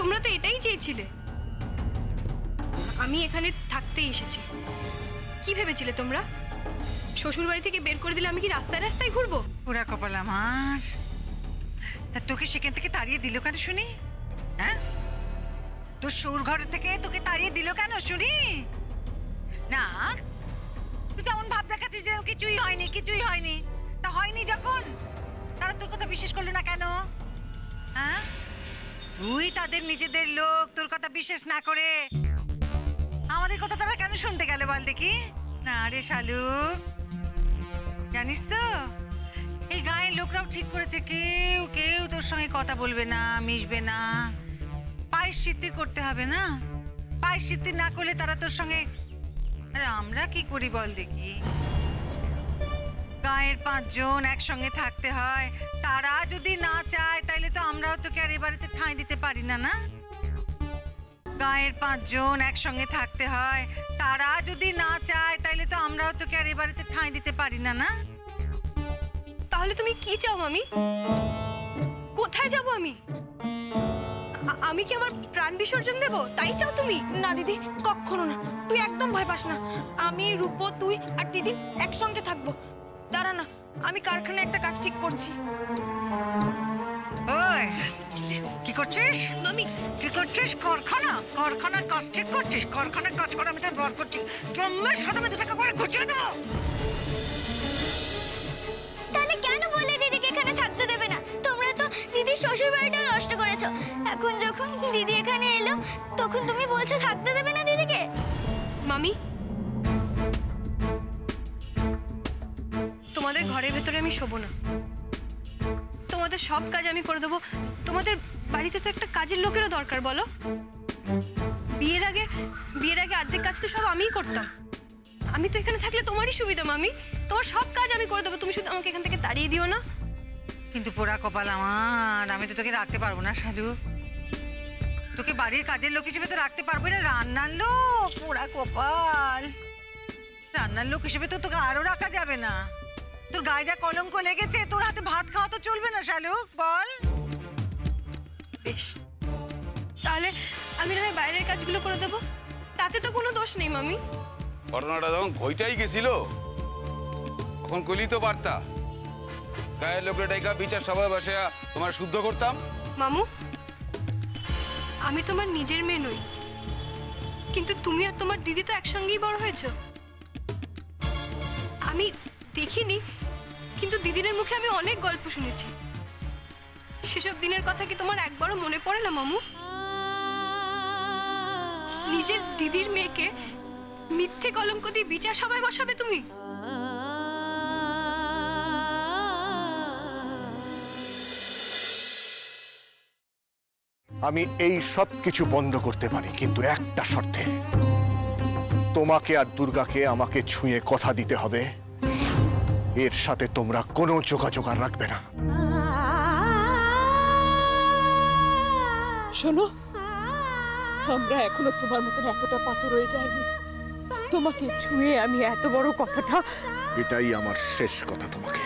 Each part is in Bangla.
তোমরা তো এটাই চেয়েছিলে। আমি এখানে থাকতেই এসেছি। কি ভেবেছিলে তোমরা? শ্বশুর বাড়ি থেকে বের করে দিলে আমি কি রাস্তায় রাস্তায় ঘুরবো? পুরা কপাল আমার। তা তোকে সেখান থেকে তাড়িয়ে দিল কেন শুনি? হ্যাঁ, তোর শ্বশুর ঘর থেকে তোকে তাড়িয়ে দিল কেন শুনি? না, তুই তো এমন ভাব দেখাচ্ছিস যে কিছুই হয়নি, কিছুই হয়নি। তা হয়নি যখন, তারা তোর কথা বিশ্বাস করলো না কেন? হ্যাঁ, তুই তাদের নিজেদের লোক, তোর কথা বিশ্বাস না করে আমাদের কথা তারা কেন শুনতে গেল বল দেখি? না রে শালু, জানিস তো এই গায়ের লোকরাও ঠিক করেছে কেউ কেউ তোর সঙ্গে কথা বলবে না, মিশবে না। পায়শ্চিত্তি করতে হবে না? পায়শ্চিত্তি না করলে তারা তোর সঙ্গে, আরে আমরা কি করি বল দেখি? গায়ের 5 জন একসঙ্গে থাকতে হয়, তারা যদি না চায় তাইলে তো আমরাও তোকে আর এ বাড়িতে ঠাঁই দিতে পারি না। না, গায়ের 5 জন একসঙ্গে থাকতে হয়, তারা যদি না চায় তাইলে তো আমরাও তোকে আর এ বাড়িতে ঠাঁই দিতে পারি না। না, তাহলে তুমি কি চাও মামি? কোথায় যাব আমি? আমি কি আমার প্রাণ বিসর্জন দেব তাই চাও তুমি? না দিদি, কখনো না। তুই একদম ভয় পাস না। আমি, রূপ, তুই আর দিদি একসঙ্গে থাকবো। দাঁড়া না, আমি কারখানায় একটা কাজ ঠিক করছি। ওই কি করছিস মামি? কি করছিস? কারখানা কাজ ঠিক করছিস? কারখানার কাজ করে আমি তোর বর করছি, জন্মের সাথে আমি টাকা করে ঘুচিয়ে দেবো। তাহলে কেন বললে দিদিকে এখানে থাকতে দেবে না? তোমরা তো দিদির শ্বশুর বাড়িটা নষ্ট করেছো। এখন যখন দিদি এখানে এলো তখন তুমি বলছো থাকতে দেবে না দিদিকে। মামি, তোমাদের ঘরের ভেতরে আমি শোবো না। তোমাদের সব কাজ আমি করে দেবো। তোমাদের বাড়িতে তো একটা কাজের লোকেরও দরকার বলো। বিয়ের আগে অর্ধেক কাজ তো সব আমিই করতাম। আমি তো এখানে থাকলে তোমারই সুবিধা মামি। তোমার সব কাজ আমি করে দেবো, তুমি শুধু আমাকে এখান থেকে তাড়িয়ে দিও না। কিন্তু পোড়া কপাল আমার, আমি তো তোকে রাখতে পারবো না শালু। তোকে বাড়ির কাজের লোক হিসেবে তো রাখতে পারবো না, রান্নার লোক। পোড়া কপাল, রান্নার লোক হিসেবে তো তোকে আরো রাখা যাবে না। তোর গায়ে যা কলঙ্ক লেগেছে, তোর হাতে ভাত খাওয়া তো চলবে না শালু, বল। বেশ, তাহলে আমি না হয় বাইরের কাজগুলো করে দেবো, তাতে তো কোনো দোষ নেই মামি। ঘটনাটা যখন ঘইটাই গেছিল তখন কইলি তো বার্তা, গায়ের লোকের ডাইকা বিচার সভায় বসে তোমার শুদ্ধ করতাম। মামু, আমি তোমার নিজের মেয়ে নই, কিন্তু তুমি আর তোমার দিদি তো একসঙ্গেই বড় হয়েছো। আমি দেখিনি, কিন্তু দিদির মুখে আমি অনেক গল্প শুনেছি। সেসব দিনের কথা কি তোমার একবারও মনে পড়ে না মামু? নিজের দিদির মেয়েকে মিথ্যে কলঙ্ক দিয়ে বিচার সভায় বসাবে তুমি? আমি এই সব কিছু বন্ধ করতে পারি, কিন্তু একটা শর্তে। তোমাকে আর দুর্গাকে আমাকে ছুঁয়ে কথা দিতে হবে, এর সাথে তোমরা কোনো যোগাযোগ আর রাখবে না। শোনো, আমরা এখনো তোমার মতন এতটা পাথর হয়ে যায়নি। তোমাকে ছুঁয়ে আমি এত বড় কথাটা, এটাই আমার শেষ কথা তোমাকে।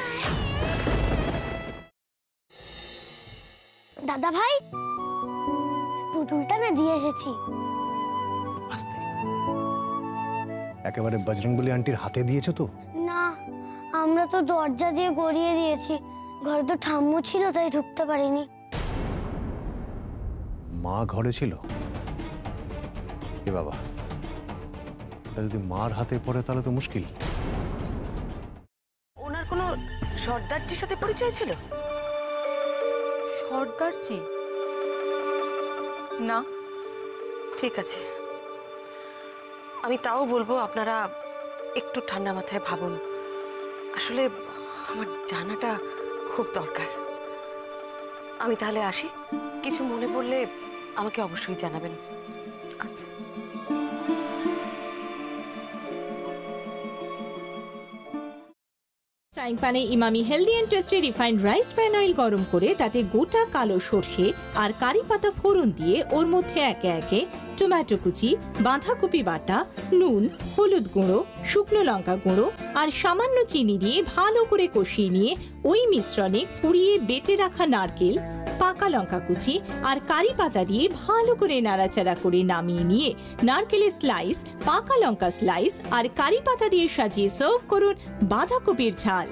দাদা ভাই, পুতুলটা না দিয়ে এসেছি। আস্তে, একেবারে বজরংবলী আন্টির হাতে দিয়েছো তো? না, আমরা তো দরজা দিয়ে গড়িয়ে দিয়েছি। ঘরে তো ঠাম্মু ছিল, তাই ঢুকতে পারিনি। মা ঘরে ছিল? এ বাবা, এটা যদি মার হাতে পড়ে তাহলে তো মুশকিল। ওনার কোনো সর্দারজির সাথে পরিচয় ছিল? সর্দারজি? না। ঠিক আছে, আমি তাও বলবো আপনারা একটু ঠান্ডা মাথায় ভাবুন। আসলে আমার জানাটা খুব দরকার। আমি তাহলে আসি, কিছু মনে পড়লে আমাকে অবশ্যই জানাবেন। আচ্ছা। ফ্রাইং প্যানে Emami healthy and tasty refined rice bran oil গরম করে তাতে গোটা কালো সর্ষে আর কারি পাতা ফোড়ন দিয়ে ওর মধ্যে একে একে টমেটো কুচি, বাঁধাকপি বাটা, নুন, হলুদ গুঁড়ো, শুকনো লঙ্কা গুঁড়ো আর সামান্য চিনি দিয়ে ভালো করে কষিয়ে নিয়ে ওই মিশ্রণে কুড়িয়ে বেটে রাখা নারকেল, পাকা লঙ্কা কুচি আর কারি পাতা দিয়ে ভালো করে নাড়াচাড়া করে নামিয়ে নিয়ে নারকেলের স্লাইস, পাকা লঙ্কা স্লাইস আর কারি পাতা দিয়ে সাজিয়ে সার্ভ করুন বাঁধাকপির ঝাল।